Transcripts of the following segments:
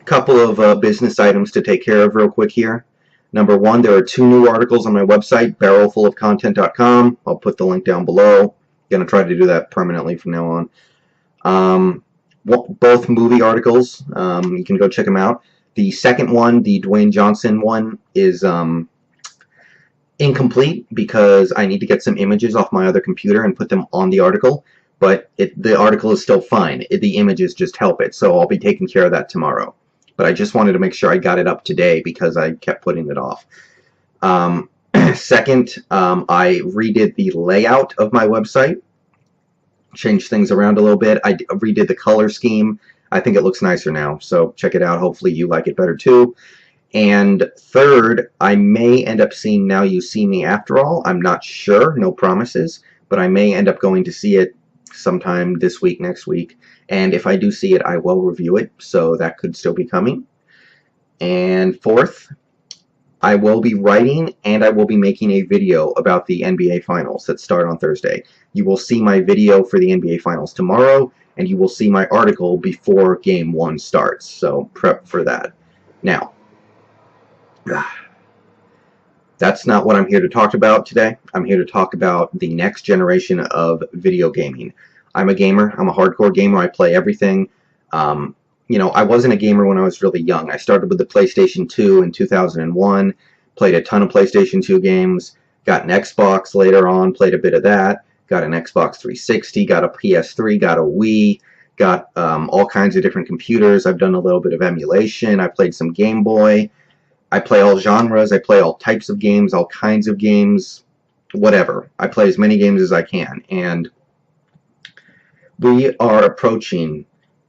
Couple of business items to take care of real quick here. Number one, there are 2 new articles on my website, barrelfulofcontent.com. I'll put the link down below. I'm going to try to do that permanently from now on. Both movie articles. You can go check them out. The second one, the Dwayne Johnson one, is incomplete because I need to get some images off my other computer and put them on the article. But the article is still fine. The images just help it. So I'll be taking care of that tomorrow. But I just wanted to make sure I got it up today because I kept putting it off. Second, I redid the layout of my website. Changed things around a little bit. I redid the color scheme. I think it looks nicer now. So check it out. Hopefully you like it better too. And third, I may end up seeing Now You See Me After All. I'm not sure. No promises. But I may end up going to see it sometime this week, next week. And if I do see it, I will review it. So that could still be coming. And fourth, I will be writing and I will be making a video about the NBA Finals that start on Thursday. You will see my video for the NBA Finals tomorrow, and you will see my article before Game 1 starts. So prep for that. Now, that's not what I'm here to talk about today. I'm here to talk about the next generation of video gaming. I'm a gamer. I'm a hardcore gamer. I play everything. You know, I wasn't a gamer when I was really young. I started with the PlayStation 2 in 2001, played a ton of PlayStation 2 games, got an Xbox later on, played a bit of that, got an Xbox 360, got a PS3, got a Wii, got all kinds of different computers. I've done a little bit of emulation. I played some Game Boy. I play all genres. I play all types of games, all kinds of games, whatever. I play as many games as I can. And we are approaching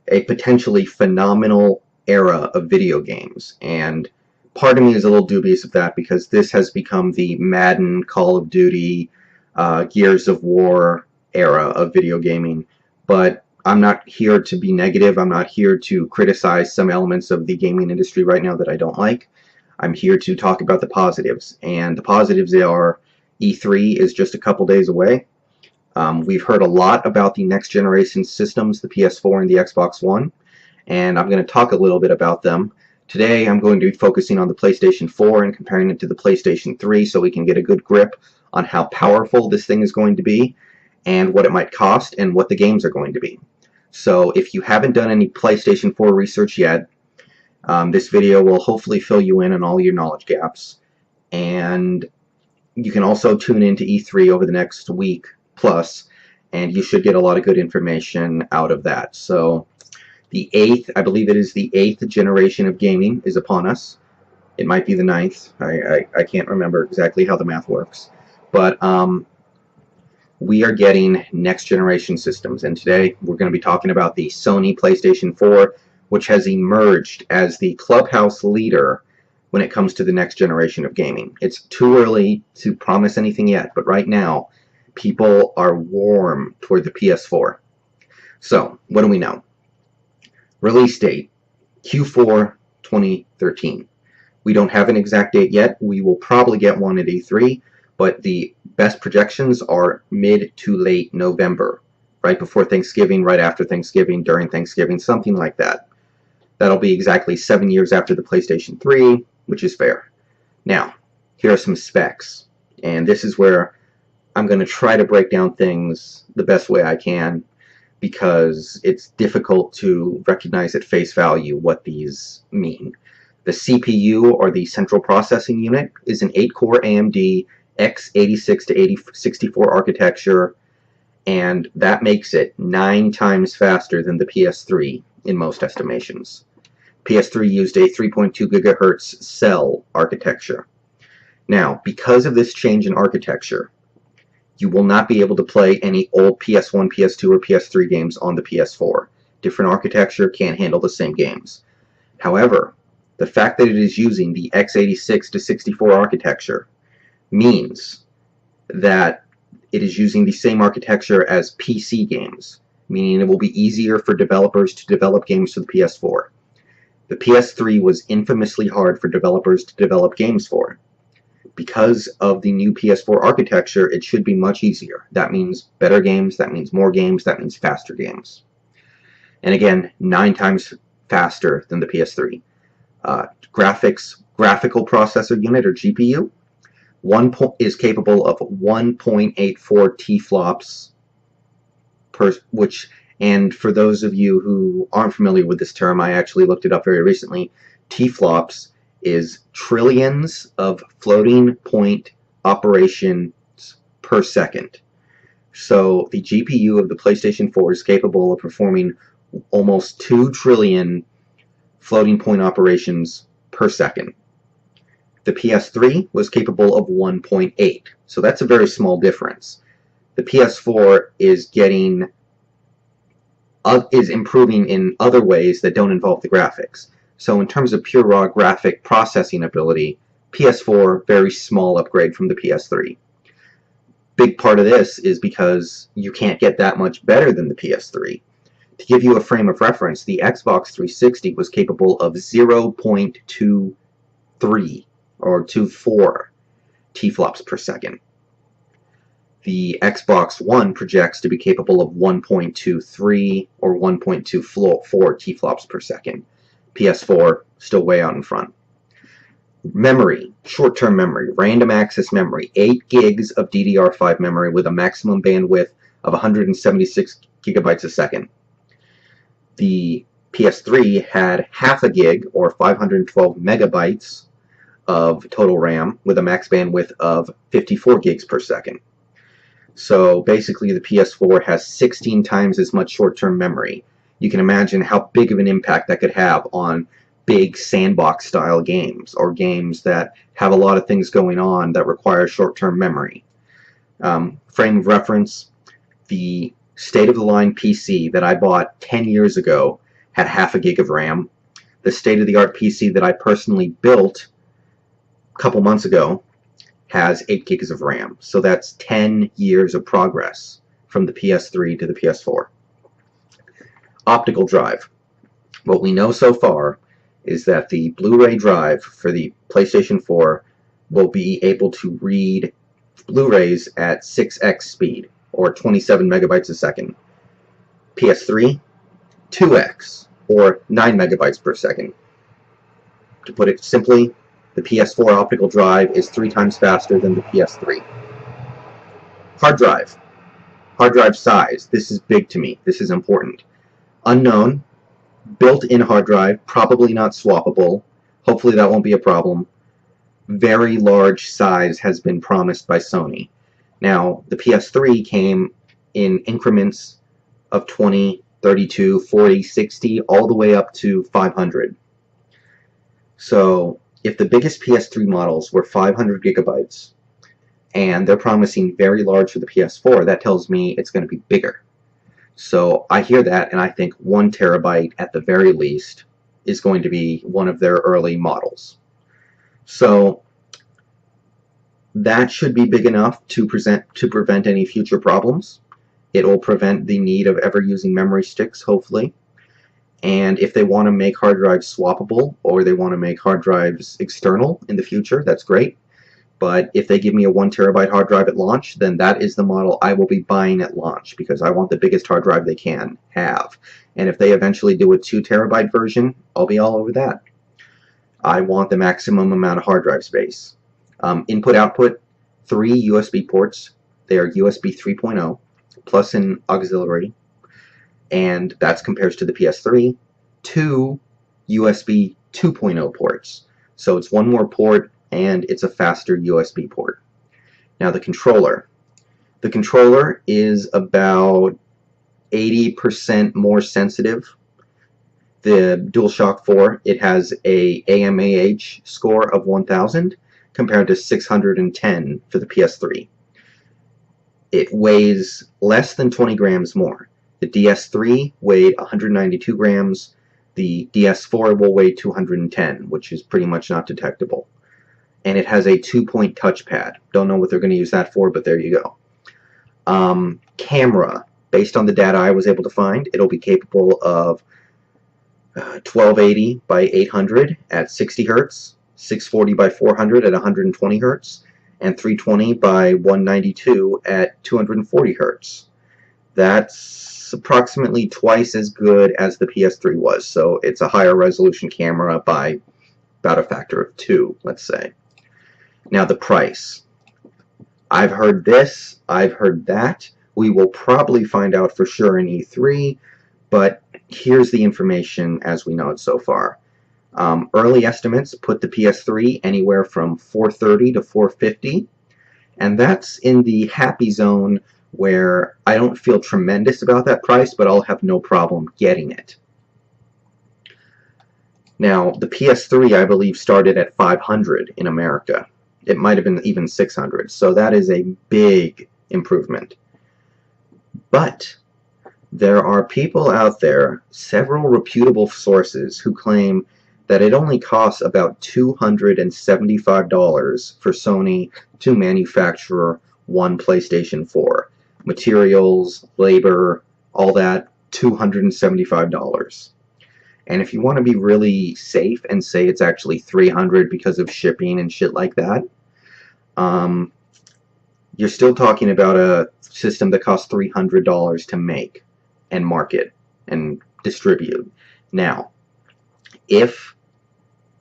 a potentially phenomenal era of video games. And part of me is a little dubious of that because this has become the Madden, Call of Duty, Gears of War era of video gaming. But I'm not here to be negative. I'm not here to criticize some elements of the gaming industry right now that I don't like. I'm here to talk about the positives. And the positives are E3 is just a couple days away. We've heard a lot about the next generation systems, the PS4 and the Xbox One, and I'm going to talk a little bit about them. Today I'm going to be focusing on the PlayStation 4 and comparing it to the PlayStation 3 so we can get a good grip on how powerful this thing is going to be and what it might cost and what the games are going to be. So if you haven't done any PlayStation 4 research yet, this video will hopefully fill you in on all your knowledge gaps. And you can also tune into E3 over the next week plus, and you should get a lot of good information out of that. So the 8th, I believe it is the 8th generation of gaming is upon us. It might be the 9th. I can't remember exactly how the math works. But we are getting next generation systems, and today we're going to be talking about the Sony PlayStation 4, which has emerged as the clubhouse leader when it comes to the next generation of gaming. It's too early to promise anything yet, but right now people are warm toward the PS4. So, what do we know? Release date, Q4 2013. We don't have an exact date yet. We will probably get one at E3, but the best projections are mid to late November, right before Thanksgiving, right after Thanksgiving, during Thanksgiving, something like that. That'll be exactly 7 years after the PlayStation 3, which is fair. Now, here are some specs, and this is where I'm going to try to break down things the best way I can because it's difficult to recognize at face value what these mean. The CPU, or the Central Processing Unit, is an 8-core AMD x86 to 64 architecture, and that makes it 9 times faster than the PS3 in most estimations. PS3 used a 3.2 gigahertz cell architecture. Now, because of this change in architecture, you will not be able to play any old PS1, PS2, or PS3 games on the PS4. Different architecture can't handle the same games. However, the fact that it is using the x86 to 64 architecture means that it is using the same architecture as PC games, meaning it will be easier for developers to develop games for the PS4. The PS3 was infamously hard for developers to develop games for. Because of the new PS4 architecture, it should be much easier. That means better games, that means more games, that means faster games. And again, 9 times faster than the PS3. Graphical processor unit, or GPU, is capable of 1.84 T-flops and for those of you who aren't familiar with this term, I actually looked it up very recently. T-flops is trillions of floating point operations per second. So the GPU of the PlayStation 4 is capable of performing almost 2 trillion floating point operations per second. The PS3 was capable of 1.8, so that's a very small difference. The PS4 is improving in other ways that don't involve the graphics. So in terms of pure raw graphic processing ability, PS4, very small upgrade from the PS3. Big part of this is because you can't get that much better than the PS3. To give you a frame of reference, the Xbox 360 was capable of 0.23 or 24 T-flops per second. The Xbox One projects to be capable of 1.23 or 1.24 T-flops per second. PS4 still way out in front. Memory, short-term memory, random access memory, 8 gigs of DDR5 memory with a maximum bandwidth of 176 gigabytes a second. The PS3 had half a gig, or 512 megabytes, of total RAM with a max bandwidth of 54 gigs per second. So basically the PS4 has 16 times as much short-term memory. You can imagine how big of an impact that could have on big sandbox style games, or games that have a lot of things going on that require short-term memory. Frame of reference, the state-of-the-line PC that I bought 10 years ago had half a gig of RAM. The state-of-the-art PC that I personally built a couple months ago has 8 gigs of RAM. So that's 10 years of progress from the PS3 to the PS4. Optical drive. What we know so far is that the Blu-ray drive for the PlayStation 4 will be able to read Blu-rays at 6x speed, or 27 megabytes a second. PS3, 2x, or 9 megabytes per second. To put it simply, the PS4 optical drive is 3 times faster than the PS3. Hard drive. Hard drive size. This is big to me. This is important. Unknown. Built-in hard drive, probably not swappable. Hopefully that won't be a problem. Very large size has been promised by Sony. Now, the PS3 came in increments of 20, 32, 40, 60, all the way up to 500. So, if the biggest PS3 models were 500 gigabytes, and they're promising very large for the PS4, that tells me it's going to be bigger. So I hear that and I think 1 terabyte at the very least is going to be one of their early models. So that should be big enough to prevent any future problems. It will prevent the need of ever using memory sticks, hopefully. And if they want to make hard drives swappable, or they want to make hard drives external in the future, that's great. But if they give me a 1 terabyte hard drive at launch, then that is the model I will be buying at launch, because I want the biggest hard drive they can have. And if they eventually do a 2 terabyte version, I'll be all over that. I want the maximum amount of hard drive space. Input-output, 3 USB ports. They are USB 3.0, plus an auxiliary. And that compares to the PS3, 2 USB 2.0 ports. So it's 1 more port, and it's a faster USB port. Now the controller. The controller is about 80% more sensitive. The DualShock 4, it has a AMAH score of 1000 compared to 610 for the PS3. It weighs less than 20 grams more. The DS3 weighed 192 grams. The DS4 will weigh 210, which is pretty much not detectable. And it has a 2-point touchpad. Don't know what they're going to use that for, but there you go. Camera. Based on the data I was able to find, it'll be capable of 1280 by 800 at 60 Hertz, 640 by 400 at 120 Hertz, and 320 by 192 at 240 Hertz. That's approximately twice as good as the PS3 was, so it's a higher resolution camera by about a factor of 2, let's say. Now the price. I've heard this, I've heard that. We will probably find out for sure in E3, but here's the information as we know it so far. Early estimates put the PS3 anywhere from $430 to $450, and that's in the happy zone where I don't feel tremendous about that price, but I'll have no problem getting it. Now, the PS3, I believe, started at $500 in America. It might have been even $600, so that is a big improvement. But there are people out there, several reputable sources, who claim that it only costs about $275 for Sony to manufacture one PlayStation 4. Materials, labor, all that, $275. And if you want to be really safe and say it's actually $300 because of shipping and shit like that, you're still talking about a system that costs $300 to make and market and distribute. Now, if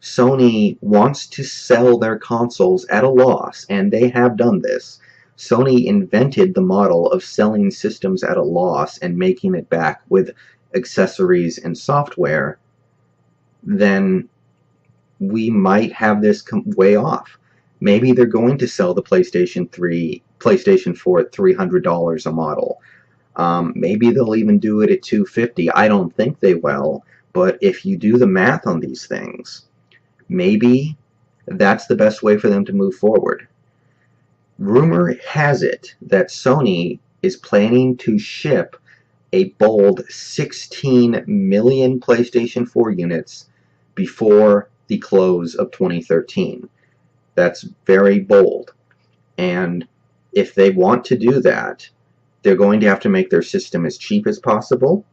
Sony wants to sell their consoles at a loss, and they have done this, Sony invented the model of selling systems at a loss and making it back with accessories and software, then we might have this way off. Maybe they're going to sell the PlayStation 4 at $300 a model. Maybe they'll even do it at $250. I don't think they will, but if you do the math on these things, maybe that's the best way for them to move forward. Rumor has it that Sony is planning to ship a bold 16 million PlayStation 4 units before the close of 2013. That's very bold. And if they want to do that, they're going to have to make their system as cheap as possible,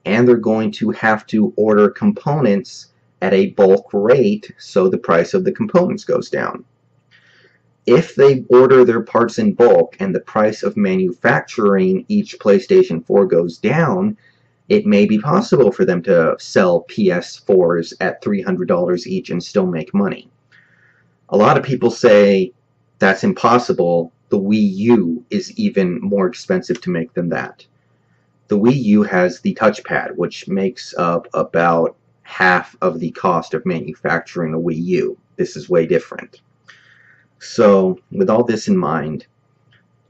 and they're going to have to order components at a bulk rate so the price of the components goes down. If they order their parts in bulk and the price of manufacturing each PlayStation 4 goes down, it may be possible for them to sell PS4s at $300 each and still make money. A lot of people say that's impossible. The Wii U is even more expensive to make than that. The Wii U has the touchpad, which makes up about half of the cost of manufacturing a Wii U. This is way different. So, with all this in mind,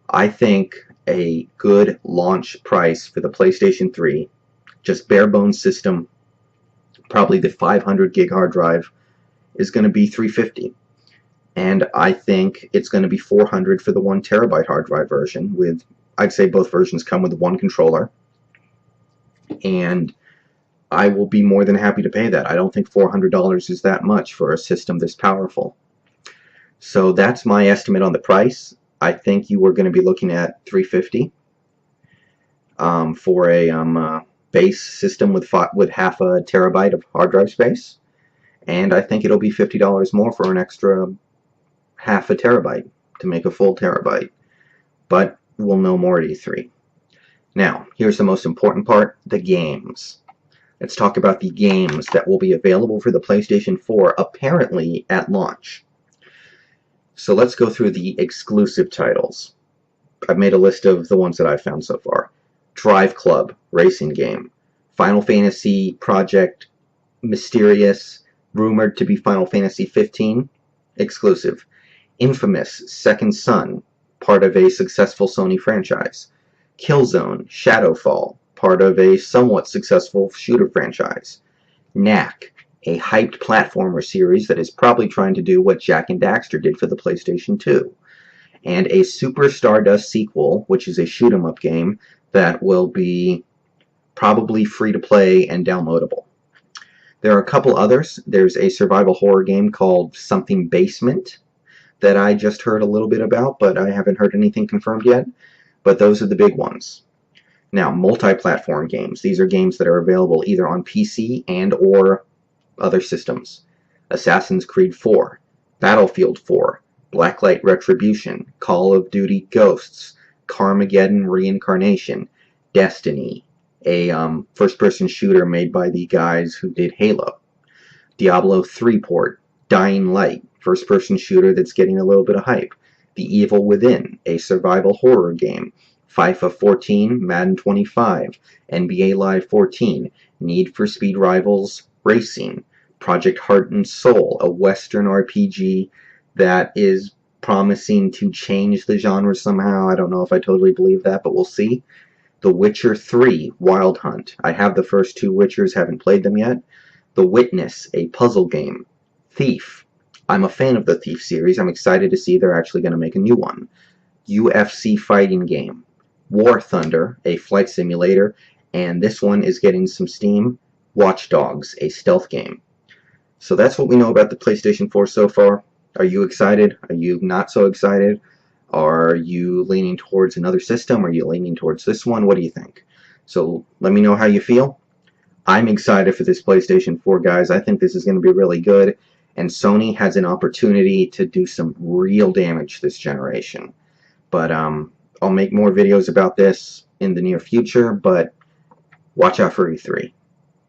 I think a good launch price for the PlayStation 3, just bare bones system, probably the 500 gig hard drive, is going to be $350. And I think it's going to be $400 for the 1 terabyte hard drive version. With, I'd say both versions come with one controller. And I will be more than happy to pay that. I don't think $400 is that much for a system this powerful. So that's my estimate on the price. I think you are going to be looking at $350 for a base system with half a terabyte of hard drive space. And I think it'll be $50 more for an extra half a terabyte to make a full terabyte. But we'll know more at E3. Now, here's the most important part, the games. Let's talk about the games that will be available for the PlayStation 4 apparently at launch. So let's go through the exclusive titles. I've made a list of the ones that I've found so far. Drive Club, racing game. Final Fantasy Project Mysterious, rumored to be Final Fantasy 15, exclusive. Infamous Second Son, part of a successful Sony franchise. Killzone Shadowfall, part of a somewhat successful shooter franchise. Knack, a hyped platformer series that is probably trying to do what Jak and Daxter did for the PlayStation 2. And a Super Stardust sequel, which is a shoot-'em-up game that will be probably free to play and downloadable. There are a couple others. There's a survival horror game called Something Basement that I just heard a little bit about, but I haven't heard anything confirmed yet. But those are the big ones. Now, multi-platform games. These are games that are available either on PC and or other systems. Assassin's Creed 4, Battlefield 4, Blacklight Retribution, Call of Duty Ghosts, Carmageddon Reincarnation, Destiny, a first-person shooter made by the guys who did Halo. Diablo 3 port, Dying Light, first-person shooter that's getting a little bit of hype. The Evil Within, a survival horror game. FIFA 14, Madden 25, NBA Live 14, Need for Speed Rivals Racing, Project Heart and Soul, a Western RPG that is promising to change the genre somehow. I don't know if I totally believe that, but we'll see. The Witcher 3, Wild Hunt. I have the first two Witchers, haven't played them yet. The Witness, a puzzle game. Thief. I'm a fan of the Thief series. I'm excited to see they're actually going to make a new one. UFC fighting game. War Thunder, a flight simulator, and this one is getting some steam. Watch Dogs, a stealth game. So that's what we know about the PlayStation 4 so far. Are you excited? Are you not so excited? Are you leaning towards another system? Are you leaning towards this one? What do you think? So let me know how you feel. I'm excited for this PlayStation 4, guys. I think this is going to be really good, and Sony has an opportunity to do some real damage this generation. But I'll make more videos about this in the near future, but watch out for E3.